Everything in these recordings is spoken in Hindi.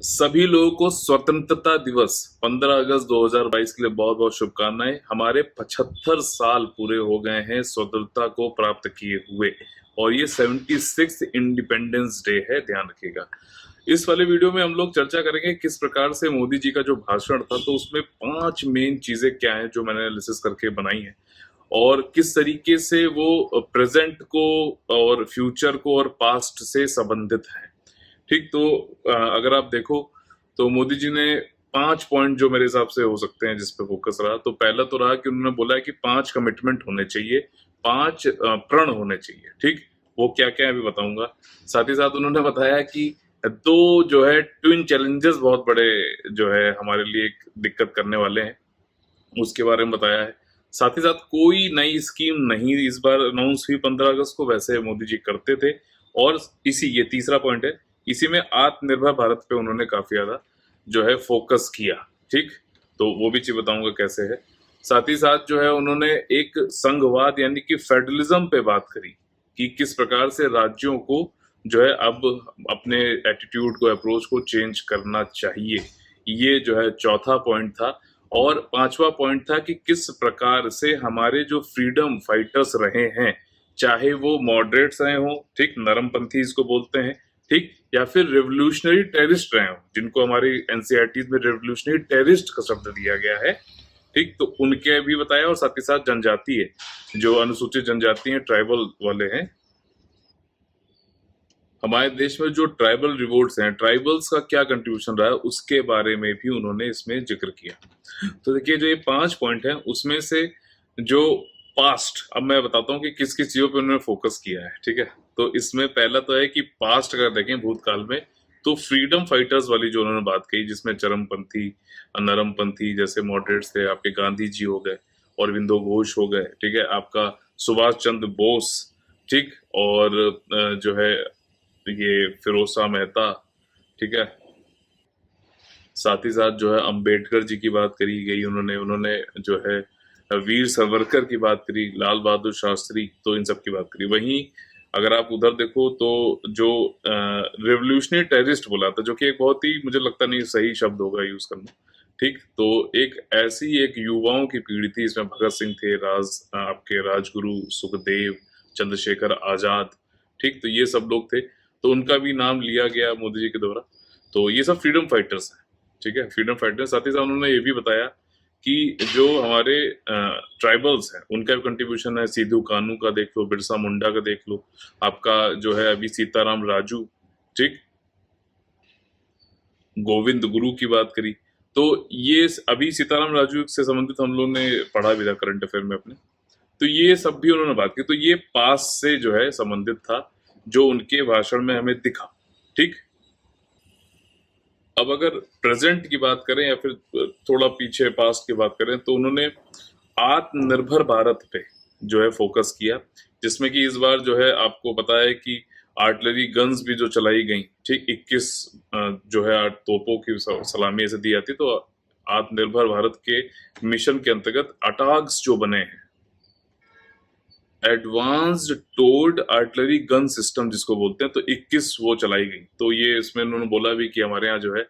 सभी लोगों को स्वतंत्रता दिवस 15 अगस्त 2022 के लिए बहुत बहुत शुभकामनाएं। हमारे 75 साल पूरे हो गए हैं स्वतंत्रता को प्राप्त किए हुए, और ये 76 इंडिपेंडेंस डे है, ध्यान रखिएगा। इस वाले वीडियो में हम लोग चर्चा करेंगे किस प्रकार से मोदी जी का जो भाषण था, तो उसमें 5 मेन चीजें क्या हैं जो मैंने एनालिसिस करके बनाई है, और किस तरीके से वो प्रेजेंट को और फ्यूचर को और पास्ट से संबंधित है। ठीक, तो अगर आप देखो तो मोदी जी ने 5 पॉइंट जो मेरे हिसाब से हो सकते हैं जिस पे फोकस रहा, तो पहला तो रहा कि उन्होंने बोला है कि 5 कमिटमेंट होने चाहिए, 5 प्रण होने चाहिए। ठीक, वो क्या क्या है अभी बताऊंगा। साथ ही साथ उन्होंने बताया कि दो जो है ट्विन चैलेंजेस बहुत बड़े जो है हमारे लिए एक दिक्कत करने वाले हैं, उसके बारे में बताया है। साथ ही साथ कोई नई स्कीम नहीं इस बार अनाउंस हुई 15 अगस्त को, वैसे मोदी जी करते थे। और इसी ये तीसरा पॉइंट है, इसी में आत्मनिर्भर भारत पे उन्होंने काफी ज्यादा जो है फोकस किया। ठीक, तो वो भी चीज बताऊंगा कैसे है। साथ ही साथ जो है उन्होंने एक संघवाद यानी कि फेडरलिज्म पे बात करी कि किस प्रकार से राज्यों को जो है अब अपने एटीट्यूड को, अप्रोच को चेंज करना चाहिए। ये जो है चौथा पॉइंट था। और पांचवा पॉइंट था कि किस प्रकार से हमारे जो फ्रीडम फाइटर्स रहे हैं, चाहे वो मॉडरेट्स रहे हों, ठीक, नरमपंथी इसको बोलते हैं, ठीक, या फिर रेवोल्यूशनरी टेररिस्ट रहे हों, जिनको हमारी एनसीईआरटी में रेवोल्यूशनरी टेररिस्ट का शब्द दिया गया है। ठीक, तो उनके भी बताया। और साथ ही साथ जनजातीय, जो अनुसूचित जनजाति हैं, ट्राइबल वाले हैं, हमारे देश में जो ट्राइबल रिवोल्ट्स हैं, ट्राइबल्स का क्या कंट्रीब्यूशन रहा है, उसके बारे में भी उन्होंने इसमें जिक्र किया। तो देखिए, जो ये 5 पॉइंट हैं उसमें से जो पास्ट, अब मैं बताता हूँ कि किस किस चीजों पे उन्होंने फोकस किया है। ठीक है, तो इसमें पहला तो है कि पास्ट अगर देखें, भूतकाल में, तो फ्रीडम फाइटर्स वाली जो उन्होंने बात कही, जिसमें चरमपंथी, नरमपंथी जैसे मॉडरेट्स थे, आपके गांधी जी हो गए, अरविंदो घोष हो गए, ठीक है, आपका सुभाष चंद्र बोस, ठीक, और जो है ये फिरोज मेहता, ठीक है। साथ ही साथ जो है अंबेडकर जी की बात करी गई, उन्होंने उन्होंने जो है वीर सावरकर की बात करी, लाल बहादुर शास्त्री, तो इन सब की बात करी। वहीं अगर आप उधर देखो तो जो रेवोल्यूशनरी टेररिस्ट बोला था, जो कि एक बहुत ही, मुझे लगता नहीं सही शब्द होगा यूज करना, ठीक, तो एक ऐसी एक युवाओं की पीढ़ी थी, इसमें भगत सिंह थे, आपके राजगुरु, सुखदेव, चंद्रशेखर आजाद, ठीक, तो ये सब लोग थे, तो उनका भी नाम लिया गया मोदी जी के द्वारा। तो ये सब फ्रीडम फाइटर्स हैं, ठीक है, फ्रीडम फाइटर्स। साथ ही साथ उन्होंने ये भी बताया कि जो हमारे ट्राइबल्स हैं उनका भी कंट्रीब्यूशन है, सिद्धू कानू का देख लो, बिरसा मुंडा का देख लो, आपका जो है अभी सीताराम राजू, ठीक, गोविंद गुरु की बात करी। तो ये अभी सीताराम राजू से संबंधित हम लोग ने पढ़ा भी था करंट अफेयर में अपने, तो ये सब भी उन्होंने बात की। तो ये पास से जो है संबंधित था, जो उनके भाषण में हमें दिखा। ठीक, अब अगर प्रेजेंट की बात करें या फिर थोड़ा पीछे पास्ट की बात करें, तो उन्होंने आत्मनिर्भर भारत पे जो है फोकस किया, जिसमें कि इस बार जो है आपको पता है कि आर्टिलरी गन्स भी जो चलाई गई, ठीक, 21 जो है तोपों की सलामी ऐसे दी जाती, तो आत्मनिर्भर भारत के मिशन के अंतर्गत अटाग्स जो बने हैं, एडवांस्ड टोर्ड आर्टिलरी गन सिस्टम जिसको बोलते हैं, तो 21 वो चलाई गई। तो ये इसमें उन्होंने बोला भी कि हमारे यहाँ जो है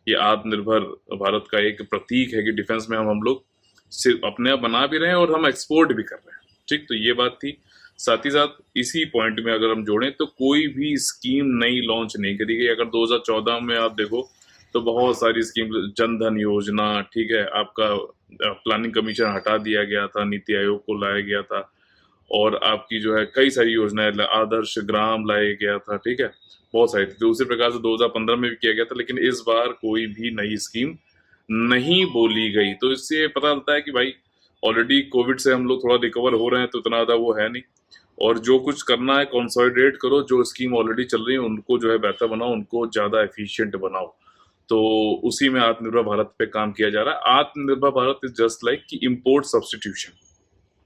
ये आत्मनिर्भर भारत का एक प्रतीक है कि डिफेंस में हम लोग सिर्फ अपने आप बना भी रहे हैं और हम एक्सपोर्ट भी कर रहे हैं। ठीक, तो ये बात थी। साथ ही साथ इसी पॉइंट में अगर हम जोड़ें तो कोई भी स्कीम नई लॉन्च नहीं करी गई। अगर 2014 में आप देखो तो बहुत सारी स्कीम, जनधन योजना, ठीक है, आपका प्लानिंग कमीशन हटा दिया गया था, नीति आयोग को लाया गया था, और आपकी जो है कई सारी योजनाएं, आदर्श ग्राम लाया गया था, ठीक है, बहुत सारी थी। तो उसी प्रकार से 2015 में भी किया गया था, लेकिन इस बार कोई भी नई स्कीम नहीं बोली गई। तो इससे पता चलता है कि भाई ऑलरेडी कोविड से हम लोग थोड़ा रिकवर हो रहे हैं, तो इतना ज्यादा वो है नहीं। और जो कुछ करना है कंसोलिडेट करो, जो स्कीम ऑलरेडी चल रही है उनको जो है बेहतर बनाओ, उनको ज्यादा एफिशिएंट बनाओ। तो उसी में आत्मनिर्भर भारत पे काम किया जा रहा है। आत्मनिर्भर भारत इज जस्ट लाइक कि इम्पोर्ट सब्सटीट्यूशन,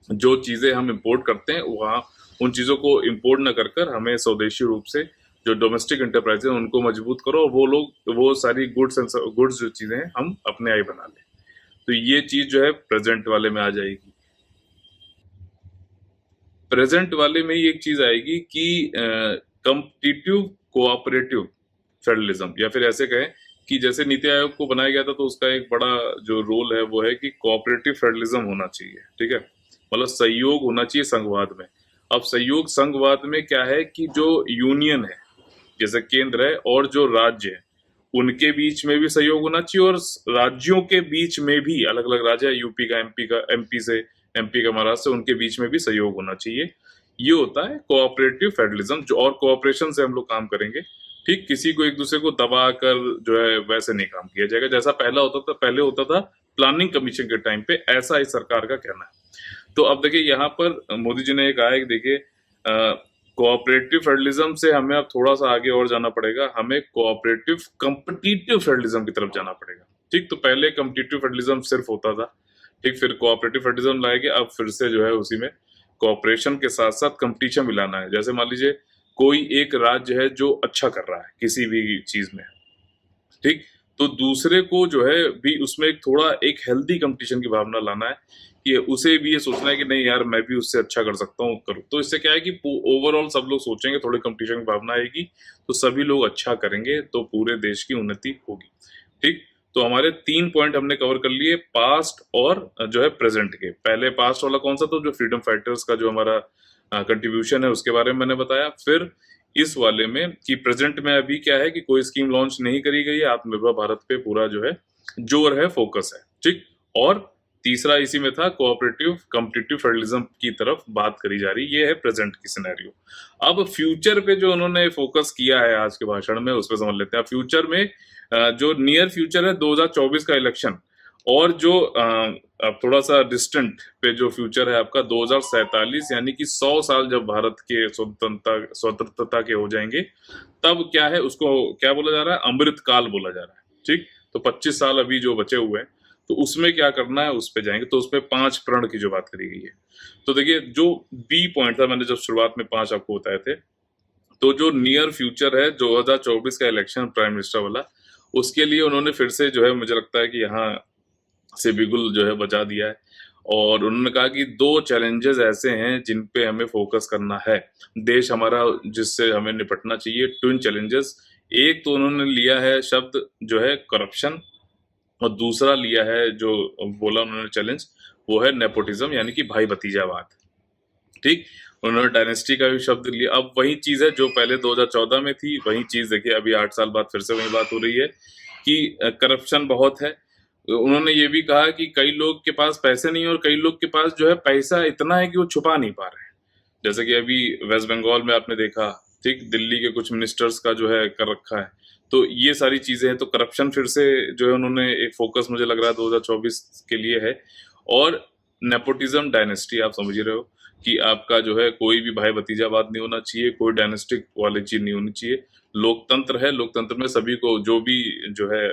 जो चीजें हम इंपोर्ट करते हैं वहाँ उन चीजों को इंपोर्ट न कर कर हमें स्वदेशी रूप से जो डोमेस्टिक एंटरप्राइज है उनको मजबूत करो, और वो लोग वो सारी गुड्स जो चीजें हैं हम अपने आई बना लें। तो ये चीज जो है प्रेजेंट वाले में आ जाएगी। प्रेजेंट वाले में ही एक चीज आएगी कि कम्पिटिटिव कोऑपरेटिव फेडरलिज्म, या फिर ऐसे कहें कि जैसे नीति आयोग को बनाया गया था तो उसका एक बड़ा जो रोल है वो है कि कोऑपरेटिव फेडरलिज्म होना चाहिए, ठीक है, मतलब सहयोग होना चाहिए संघवाद में। अब सहयोग संघवाद में क्या है कि जो यूनियन है जैसे केंद्र है और जो राज्य है उनके बीच में भी सहयोग होना चाहिए और राज्यों के बीच में भी, अलग अलग राज्य है, यूपी का, एमपी से, एमपी का महाराष्ट्र से, उनके बीच में भी सहयोग होना चाहिए। ये होता है कोऑपरेटिव फेडरलिज्म, जो और कोऑपरेशन से हम लोग काम करेंगे, ठीक, किसी को एक दूसरे को दबा कर जो है वैसे नहीं काम किया जाएगा जैसा पहले होता था प्लानिंग कमीशन के टाइम पे, ऐसा इस सरकार का कहना है। तो अब देखिए यहाँ पर मोदी जी ने एक कहा है कि देखिए कोऑपरेटिव फेडरलिज्म से हमें अब थोड़ा सा आगे और जाना पड़ेगा, हमें कोऑपरेटिव कॉम्पिटिटिव फेडरलिज्म की तरफ जाना पड़ेगा, ठीक। तो पहले कॉम्पिटिटिव फेडरलिज्म सिर्फ होता था, ठीक, फिर कोऑपरेटिव फेडरलिज्म लाएंगे, अब फिर से जो है उसी में कोऑपरेशन के साथ साथ कंपटीशन भी लाना है। जैसे मान लीजिए कोई एक राज्य है जो अच्छा कर रहा है किसी भी चीज में, ठीक, तो दूसरे को जो है भी उसमें एक थोड़ा एक हेल्दी कंपटीशन की भावना लाना है कि उसे भी ये सोचना है कि नहीं यार मैं भी उससे अच्छा कर सकता हूँ, करूँ। तो इससे क्या है कि ओवरऑल सब लोग सोचेंगे, थोड़ी कंपटीशन की भावना आएगी तो सभी लोग अच्छा करेंगे तो पूरे देश की उन्नति होगी, ठीक। तो हमारे 3 पॉइंट हमने कवर कर लिए, पास्ट और जो है प्रेजेंट के। पहले पास्ट वाला कौन सा, तो जो फ्रीडम फाइटर्स का जो हमारा कंट्रीब्यूशन है उसके बारे में मैंने बताया। फिर इस वाले में कि प्रेजेंट में अभी क्या है कि कोई स्कीम लॉन्च नहीं करी गई है, आत्मनिर्भर भारत पे पूरा जो है जोर है, फोकस है, ठीक। और तीसरा इसी में था कोऑपरेटिव कॉम्पिटिटिव फेडरलिज्म की तरफ बात करी जा रही, ये है प्रेजेंट की सिनेरियो। अब फ्यूचर पे जो उन्होंने फोकस किया है आज के भाषण में, उस पर समझ लेते हैं। फ्यूचर में जो नियर फ्यूचर है 2024 का इलेक्शन, और जो अब थोड़ा सा डिस्टेंट पे जो फ्यूचर है आपका 2047, यानी कि 100 साल जब भारत के स्वतंत्रता के हो जाएंगे, तब क्या है उसको क्या बोला जा रहा है, अमृत काल बोला जा रहा है, ठीक। तो 25 साल अभी जो बचे हुए हैं तो उसमें क्या करना है उस पे जाएंगे। तो उसमें 5 प्रण की जो बात करी गई है, तो देखिए जो बी पॉइंट था, मैंने जब शुरुआत में 5 आपको बताए थे, तो जो नियर फ्यूचर है 2024 का इलेक्शन प्राइम मिनिस्टर वाला, उसके लिए उन्होंने फिर से जो है मुझे लगता है कि यहाँ से बिगुल जो है बजा दिया है। और उन्होंने कहा कि 2 चैलेंजेस ऐसे हैं जिन पे हमें फोकस करना है, देश हमारा जिससे हमें निपटना चाहिए, ट्विन चैलेंजेस। एक तो उन्होंने लिया है शब्द जो है करप्शन, और दूसरा लिया है जो बोला उन्होंने चैलेंज, वो है नेपोटिज्म, यानी कि भाई भतीजावाद, ठीक। उन्होंने डायनेस्टी का भी शब्द लिया। अब वही चीज है जो पहले 2014 में थी, वही चीज देखिए अभी 8 साल बाद फिर से वही बात हो रही है कि करप्शन बहुत है। उन्होंने ये भी कहा कि कई लोग के पास पैसे नहीं है और कई लोग के पास जो है पैसा इतना है कि वो छुपा नहीं पा रहे हैं। जैसे कि अभी वेस्ट बंगाल में आपने देखा, ठीक, दिल्ली के कुछ मिनिस्टर्स का जो है कर रखा है। तो ये सारी चीजें हैं, तो करप्शन फिर से जो है उन्होंने एक फोकस मुझे लग रहा है 2024 के लिए है। और नेपोटिज्म डायनेस्टी, आप समझ ही रहे हो कि आपका जो है कोई भी भाई भतीजावाद नहीं होना चाहिए, कोई डायनेस्टिक वाली चीज नहीं होनी चाहिए। लोकतंत्र है, लोकतंत्र में सभी को जो भी जो है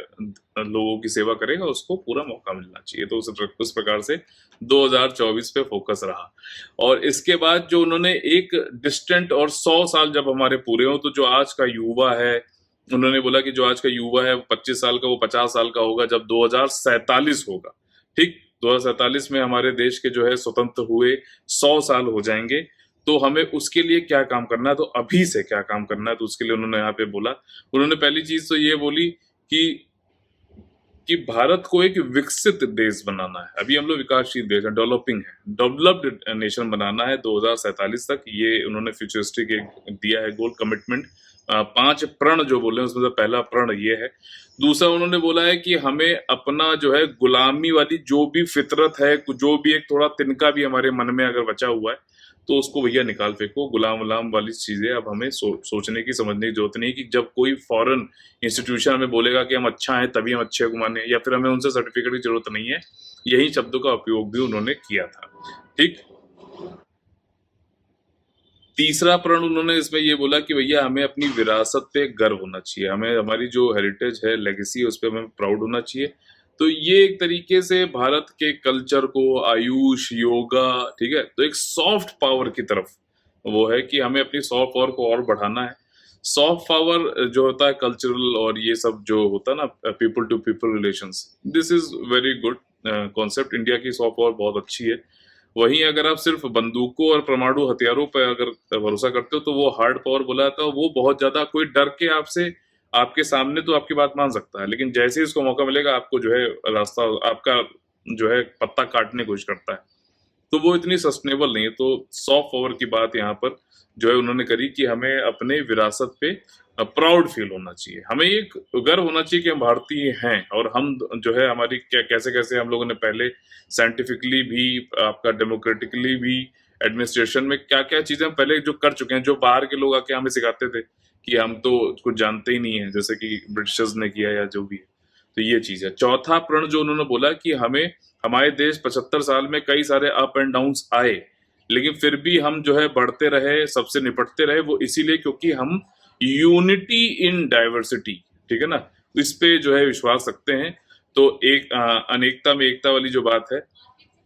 लोगों की सेवा करेगा उसको पूरा मौका मिलना चाहिए। तो उस प्रकार से 2024 पे फोकस रहा। और इसके बाद जो उन्होंने एक डिस्टेंट और 100 साल जब हमारे पूरे हों, तो जो आज का युवा है, उन्होंने बोला कि जो आज का युवा है 25 साल का, वो 50 साल का होगा जब 2047 होगा, ठीक। 2047 में हमारे देश के जो है स्वतंत्र हुए 100 साल हो जाएंगे। तो हमें उसके लिए क्या काम करना है, तो अभी से क्या काम करना है, तो उसके लिए उन्होंने यहाँ पे बोला। उन्होंने पहली चीज तो ये बोली कि भारत को एक विकसित देश बनाना है। अभी हम लोग विकासशील देश है, डेवलपिंग है, डेवलप्ड नेशन बनाना है 2047 तक। ये उन्होंने फ्यूचरिस्टिक एक दिया है गोल, कमिटमेंट। 5 प्रण जो बोले उसमें से पहला प्रण ये है। दूसरा उन्होंने बोला है कि हमें अपना जो है गुलामी वाली जो भी फितरत है, जो भी एक थोड़ा तिनका भी हमारे मन में अगर बचा हुआ है, तो उसको भैया निकाल फेंको। गुलाम गुलाम वाली चीजें अब हमें सोचने की, समझने की जरूरत नहीं कि जब कोई फॉरेन इंस्टीट्यूशन हमें बोलेगा कि हम अच्छा हैं तभी हम अच्छे को माने, या फिर हमें उनसे सर्टिफिकेट की जरूरत नहीं है। यही शब्दों का उपयोग भी उन्होंने किया था, ठीक। तीसरा प्रण उन्होंने इसमें ये बोला कि भैया हमें अपनी विरासत पे गर्व होना चाहिए, हमें हमारी जो हेरिटेज है, लेगेसी है, उस पर हमें प्राउड होना चाहिए। तो ये एक तरीके से भारत के कल्चर को, आयुष, योगा, ठीक है, तो एक सॉफ्ट पावर की तरफ वो है कि हमें अपनी सॉफ्ट पावर को और बढ़ाना है। सॉफ्ट पावर जो होता है कल्चरल और ये सब जो होता है ना, people to people relations, this is very good concept. India की सॉफ्ट पावर बहुत अच्छी है। वहीं अगर आप सिर्फ बंदूकों और परमाणु हथियारों पर अगर भरोसा करते हो तो वो हार्ड पावर बोला जाता है। वो बहुत ज्यादा कोई डर के आपसे आपके सामने तो आपकी बात मान सकता है, लेकिन जैसे ही उसको मौका मिलेगा आपको जो है रास्ता आपका जो है पत्ता काटने की कोशिश करता है। तो वो इतनी सस्टेनेबल नहीं है। तो सॉफ्ट पावर की बात यहाँ पर जो है उन्होंने करी कि हमें अपने विरासत पे प्राउड फील होना चाहिए। हमें एक गर्व होना चाहिए कि हम भारतीय हैं, और हम जो है हमारी क्या कैसे-कैसे हम लोगों ने पहले साइंटिफिकली भी, आपका डेमोक्रेटिकली भी, एडमिनिस्ट्रेशन में क्या-क्या चीज़ें हम पहले जो कर चुके हैं, जो बाहर के लोग आके हमें सिखाते थे कि हम तो कुछ जानते ही नहीं है, जैसे कि ब्रिटिशर्स ने किया या जो भी है। तो ये चीज़ है। चौथा प्रण जो उन्होंने बोला कि हमें हमारे देश 75 साल में कई सारे अप एंड डाउन्स आए, लेकिन फिर भी हम जो है बढ़ते रहे, सबसे निपटते रहे। वो इसीलिए क्योंकि हम यूनिटी इन डाइवर्सिटी, ठीक है ना? इस पे जो है विश्वास रखते हैं। तो एक अनेकता में एकता वाली जो बात है,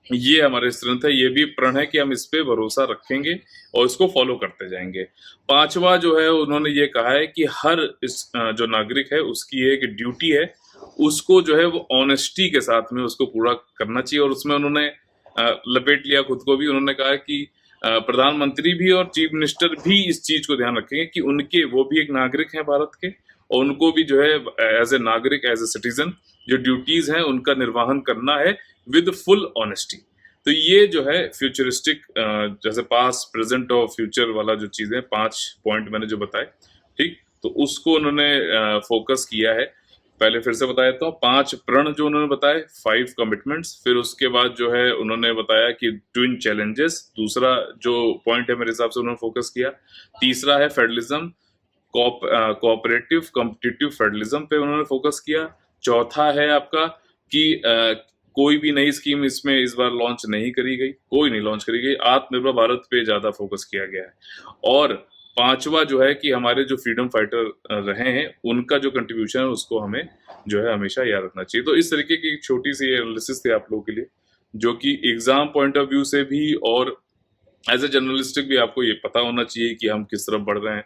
ये हमारे स्ट्रेंथ है। ये भी प्रण है कि हम इस पे भरोसा रखेंगे और इसको फॉलो करते जाएंगे। पांचवा जो है उन्होंने ये कहा है कि हर जो नागरिक है उसकी एक ड्यूटी है, उसको जो है वो ऑनेस्टी के साथ में उसको पूरा करना चाहिए। और उसमें उन्होंने लपेट लिया खुद को भी। उन्होंने कहा कि प्रधानमंत्री भी और चीफ मिनिस्टर भी इस चीज को ध्यान रखेंगे कि उनके वो भी एक नागरिक हैं भारत के, और उनको भी जो है एज ए नागरिक, एज ए सिटीजन, जो ड्यूटीज हैं उनका निर्वहन करना है विद फुल ऑनेस्टी। तो ये जो है फ्यूचरिस्टिक, जैसे पास्ट, प्रेजेंट और फ्यूचर वाला जो चीजें 5 पॉइंट मैंने जो बताए, ठीक, तो उसको उन्होंने फोकस किया है। पहले फिर से बताया तो 5 प्रण जो उन्होंने बताए, 5 कमिटमेंट्स। फिर उसके बाद जो है उन्होंने बताया कि ट्विन चैलेंजेस, दूसरा जो पॉइंट है मेरे हिसाब से उन्होंने फोकस किया। तीसरा है फेडरलिज्म, कोऑपरेटिव कॉम्पिटिटिव फेडरलिज्म पे उन्होंने फोकस किया। चौथा है आपका कि कोई भी नई स्कीम इसमें इस बार लॉन्च नहीं करी गई, कोई नहीं लॉन्च करी गई। आत्मनिर्भर भारत पे ज्यादा फोकस किया गया है। और पांचवा जो है कि हमारे जो फ्रीडम फाइटर रहे हैं उनका जो कंट्रीब्यूशन है उसको हमें जो है हमेशा याद रखना चाहिए। तो इस तरीके की एक छोटी सी एनालिसिस थी आप लोगों के लिए, जो कि एग्जाम पॉइंट ऑफ व्यू से भी और एज ए जर्नलिस्टिक भी आपको ये पता होना चाहिए कि हम किस तरफ बढ़ रहे हैं,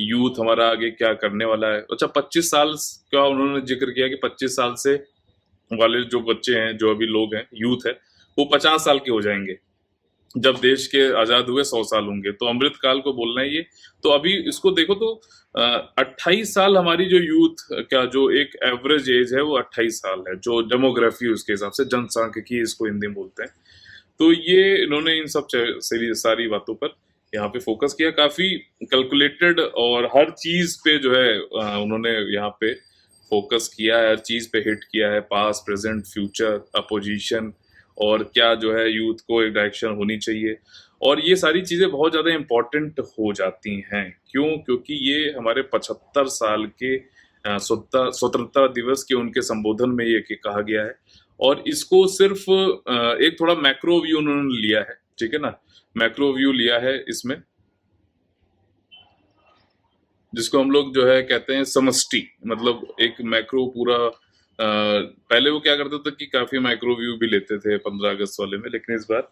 यूथ हमारा आगे क्या करने वाला है। अच्छा, 25 साल का उन्होंने जिक्र किया कि 25 साल से वाले जो बच्चे हैं, जो अभी लोग हैं, यूथ है, वो 50 साल के हो जाएंगे। जब देश के आजाद हुए 100 साल होंगे, तो अमृत काल को बोलना है ये। तो अभी इसको देखो तो 28 साल हमारी जो यूथ का जो एक एवरेज एज है वो 28 साल है, जो डेमोग्राफी उसके हिसाब से, जनसांख्यिकी इसको हिंदी में बोलते हैं। तो ये इन्होंने इन सब सारी बातों पर यहाँ पे फोकस किया, काफी कैलकुलेटेड, और हर चीज पे जो है उन्होंने यहाँ पे फोकस किया है, हर चीज पे हिट किया है, पास्ट, प्रेजेंट, फ्यूचर, अपोजिशन, और क्या जो है यूथ को एक डायरेक्शन होनी चाहिए। और ये सारी चीजें बहुत ज्यादा इंपॉर्टेंट हो जाती हैं। क्यों? क्योंकि ये हमारे 75 साल के स्वतंत्रता दिवस के उनके संबोधन में ये कहा गया है। और इसको सिर्फ एक थोड़ा मैक्रो व्यू उन्होंने लिया है, ठीक है ना? मैक्रो व्यू लिया है इसमें, जिसको हम लोग जो है कहते हैं समष्टि, मतलब एक मैक्रो पूरा। पहले वो क्या करते थे कि काफी माइक्रो व्यू भी लेते थे 15 अगस्त वाले में, लेकिन इस बार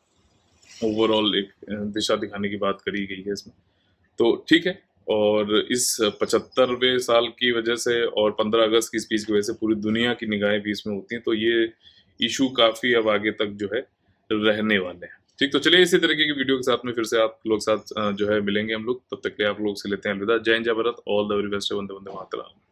ओवरऑल एक दिशा दिखाने की बात करी गई है इसमें। तो ठीक है। और इस 75वें साल की वजह से और 15 अगस्त की स्पीच की वजह से पूरी दुनिया की निगाहें भी इसमें होती हैं, तो ये इशू काफी अब आगे तक जो है रहने वाले हैं। ठीक, तो चलिए इसी तरीके की वीडियो के साथ में फिर से आप लोग साथ जो है मिलेंगे हम लोग। तब तक के लिए आप लोग से लेते हैं अलविदा। जय हिंद, जय Bharat, all the very best, Vande Vande Mataram.